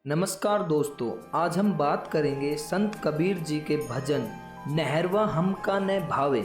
नमस्कार दोस्तों, आज हम बात करेंगे संत कबीर जी के भजन नहरवा हमका न भावे।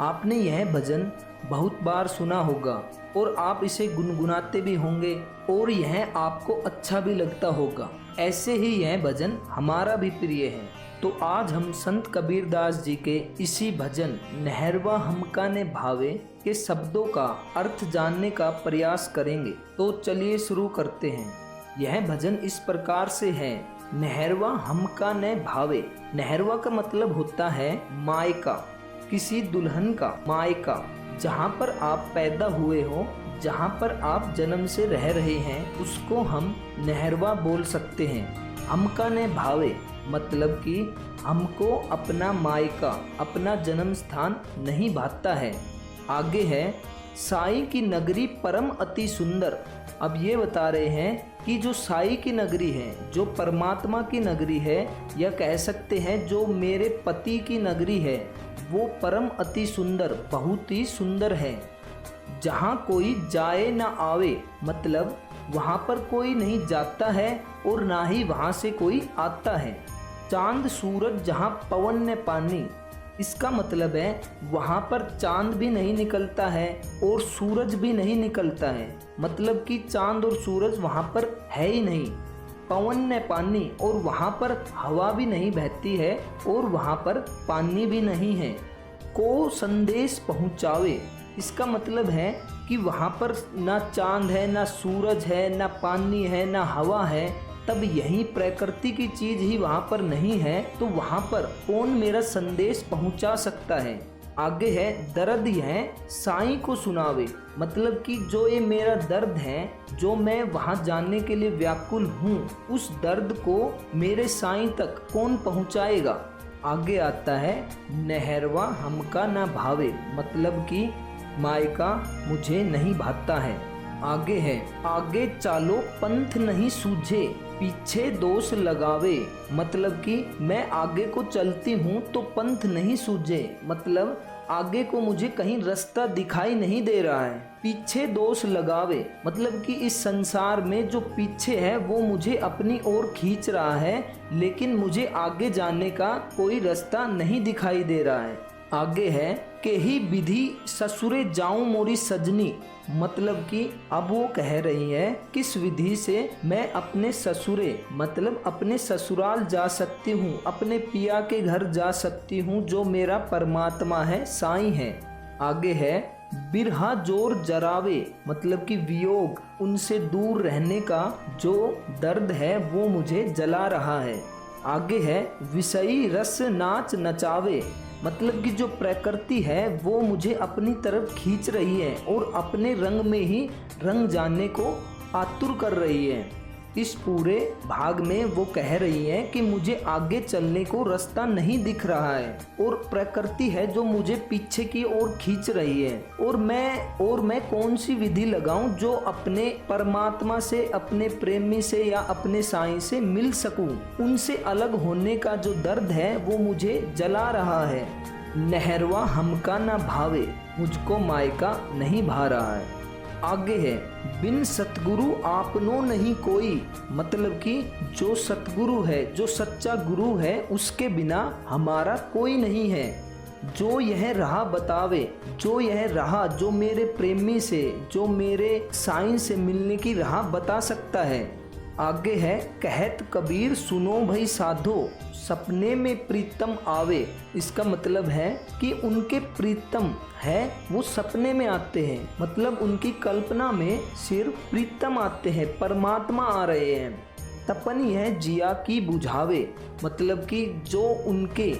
आपने यह भजन बहुत बार सुना होगा और आप इसे गुनगुनाते भी होंगे और यह आपको अच्छा भी लगता होगा। ऐसे ही यह भजन हमारा भी प्रिय है। तो आज हम संत कबीरदास जी के इसी भजन नहरवा हमका ने भावे के शब्दों का अर्थ जानने का प्रयास करेंगे। तो चलिए शुरू करते हैं। यह भजन इस प्रकार से है। नहरवा हमका ने भावे। नहरवा का मतलब होता है मायका, किसी दुल्हन का मायका, जहाँ पर आप पैदा हुए हो, जहाँ पर आप जन्म से रह रहे हैं, उसको हम नहरवा बोल सकते हैं। हमका ने भावे मतलब कि हमको अपना मायका, अपना जन्म स्थान नहीं भाता है। आगे है साई की नगरी परम अति सुंदर। अब ये बता रहे हैं कि जो साई की नगरी है, जो परमात्मा की नगरी है, या कह सकते हैं जो मेरे पति की नगरी है, वो परम अति सुंदर, बहुत ही सुंदर है। जहाँ कोई जाए ना आवे मतलब वहाँ पर कोई नहीं जाता है और ना ही वहाँ से कोई आता है। चांद सूरज जहाँ पवन ने पानी, इसका मतलब है वहाँ पर चांद भी नहीं निकलता है और सूरज भी नहीं निकलता है, मतलब कि चांद और सूरज वहाँ पर है ही नहीं। पवन ने पानी और वहाँ पर हवा भी नहीं बहती है और वहाँ पर पानी भी नहीं है। को संदेश पहुँचावे, इसका मतलब है कि वहाँ पर ना चांद है, ना सूरज है, ना पानी है, ना हवा है। तब यही प्रकृति की चीज ही वहाँ पर नहीं है तो वहाँ पर कौन मेरा संदेश पहुँचा सकता है। आगे है दर्द यह साईं को सुनावे, मतलब कि जो ये मेरा दर्द है, जो मैं वहाँ जानने के लिए व्याकुल हूँ, उस दर्द को मेरे साईं तक कौन पहुँचाएगा। आगे आता है नहरवा हमका ना भावे, मतलब कि मायका मुझे नहीं भाता है। आगे है आगे चालो पंथ नहीं सूझे, पीछे दोष लगावे, मतलब कि मैं आगे को चलती हूँ तो पंथ नहीं सूझे, मतलब आगे को मुझे कहीं रास्ता दिखाई नहीं दे रहा है। पीछे दोष लगावे मतलब कि इस संसार में जो पीछे है वो मुझे अपनी ओर खींच रहा है, लेकिन मुझे आगे जाने का कोई रास्ता नहीं दिखाई दे रहा है। आगे है के ही विधि ससुरे जाऊं मोरी सजनी, मतलब कि अब वो कह रही है किस विधि से मैं अपने ससुरे मतलब अपने ससुराल जा सकती हूँ, अपने पिया के घर जा सकती हूँ, जो मेरा परमात्मा है, साईं है। आगे है बिरहा जोर जरावे, मतलब कि वियोग, उनसे दूर रहने का जो दर्द है वो मुझे जला रहा है। आगे है विषयी रस नाच नचावे, मतलब कि जो प्रकृति है वो मुझे अपनी तरफ खींच रही है और अपने रंग में ही रंग जानने को आतुर कर रही है। इस पूरे भाग में वो कह रही है कि मुझे आगे चलने को रास्ता नहीं दिख रहा है और प्रकृति है जो मुझे पीछे की ओर खींच रही है, और मैं कौन सी विधि लगाऊं जो अपने परमात्मा से, अपने प्रेमी से या अपने साईं से मिल सकूं। उनसे अलग होने का जो दर्द है वो मुझे जला रहा है। नहरवा हमका ना भावे, मुझको मायका नहीं भा रहा है। आगे है बिन सतगुरु आपनो नहीं कोई, मतलब कि जो सतगुरु है, जो सच्चा गुरु है, उसके बिना हमारा कोई नहीं है। जो यह राह बतावे, जो यह राह जो मेरे प्रेमी से, जो मेरे साईं से मिलने की राह बता सकता है। आगे है कहत कबीर सुनो भई साधो, सपने में प्रीतम आवे, इसका मतलब है कि उनके प्रीतम है वो सपने में आते हैं, मतलब उनकी कल्पना में सिर्फ प्रीतम आते हैं, परमात्मा आ रहे हैं। तपन यह जिया की बुझावे, मतलब कि जो उनके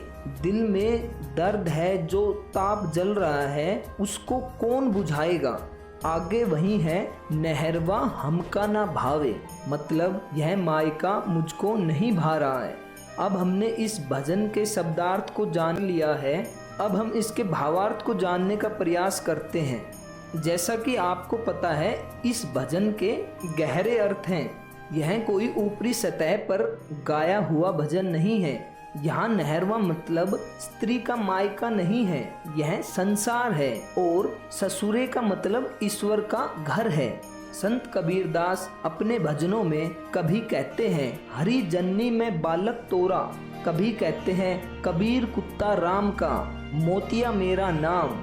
दिल में दर्द है, जो ताप जल रहा है, उसको कौन बुझाएगा। आगे वही है नहरवा हमका ना भावे, मतलब यह मायका मुझको नहीं भा रहा है। अब हमने इस भजन के शब्दार्थ को जान लिया है, अब हम इसके भावार्थ को जानने का प्रयास करते हैं। जैसा कि आपको पता है इस भजन के गहरे अर्थ हैं। यह कोई ऊपरी सतह पर गाया हुआ भजन नहीं है। यहाँ नहरवा मतलब स्त्री का मायका नहीं है, यह संसार है, और ससुरे का मतलब ईश्वर का घर है। संत कबीरदास अपने भजनों में कभी कहते हैं हरि जन्नी में बालक तोरा, कभी कहते हैं कबीर कुत्ता राम का, मोतिया मेरा नाम,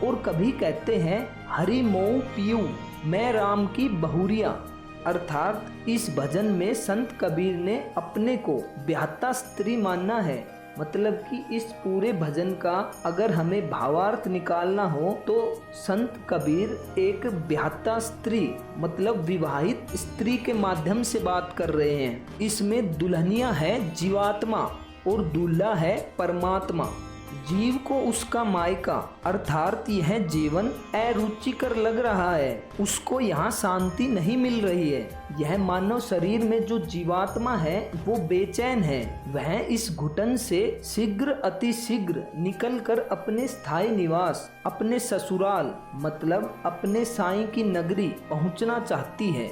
और कभी कहते हैं हरि मोऊ पियू, मैं राम की बहुरिया। अर्थात इस भजन में संत कबीर ने अपने को ब्याहता स्त्री मानना है। मतलब कि इस पूरे भजन का अगर हमें भावार्थ निकालना हो तो संत कबीर एक ब्याहता स्त्री मतलब विवाहित स्त्री के माध्यम से बात कर रहे हैं। इसमें दुल्हनिया है जीवात्मा और दूल्हा है परमात्मा। जीव को उसका मायका अर्थात यह जीवन अरुचिकर लग रहा है, उसको यहाँ शांति नहीं मिल रही है। यह मानव शरीर में जो जीवात्मा है वो बेचैन है। वह इस घुटन से शीघ्र अति शीघ्र निकल कर अपने स्थायी निवास, अपने ससुराल मतलब अपने साईं की नगरी पहुँचना चाहती है।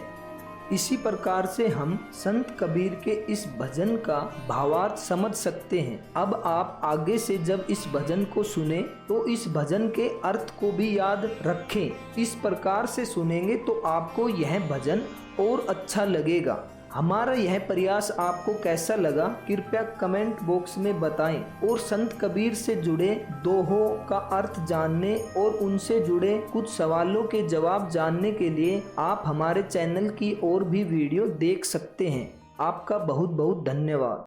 इसी प्रकार से हम संत कबीर के इस भजन का भावार्थ समझ सकते हैं। अब आप आगे से जब इस भजन को सुने तो इस भजन के अर्थ को भी याद रखें। इस प्रकार से सुनेंगे तो आपको यह भजन और अच्छा लगेगा। हमारा यह प्रयास आपको कैसा लगा कृपया कमेंट बॉक्स में बताएं। और संत कबीर से जुड़े दोहों का अर्थ जानने और उनसे जुड़े कुछ सवालों के जवाब जानने के लिए आप हमारे चैनल की और भी वीडियो देख सकते हैं। आपका बहुत बहुत धन्यवाद।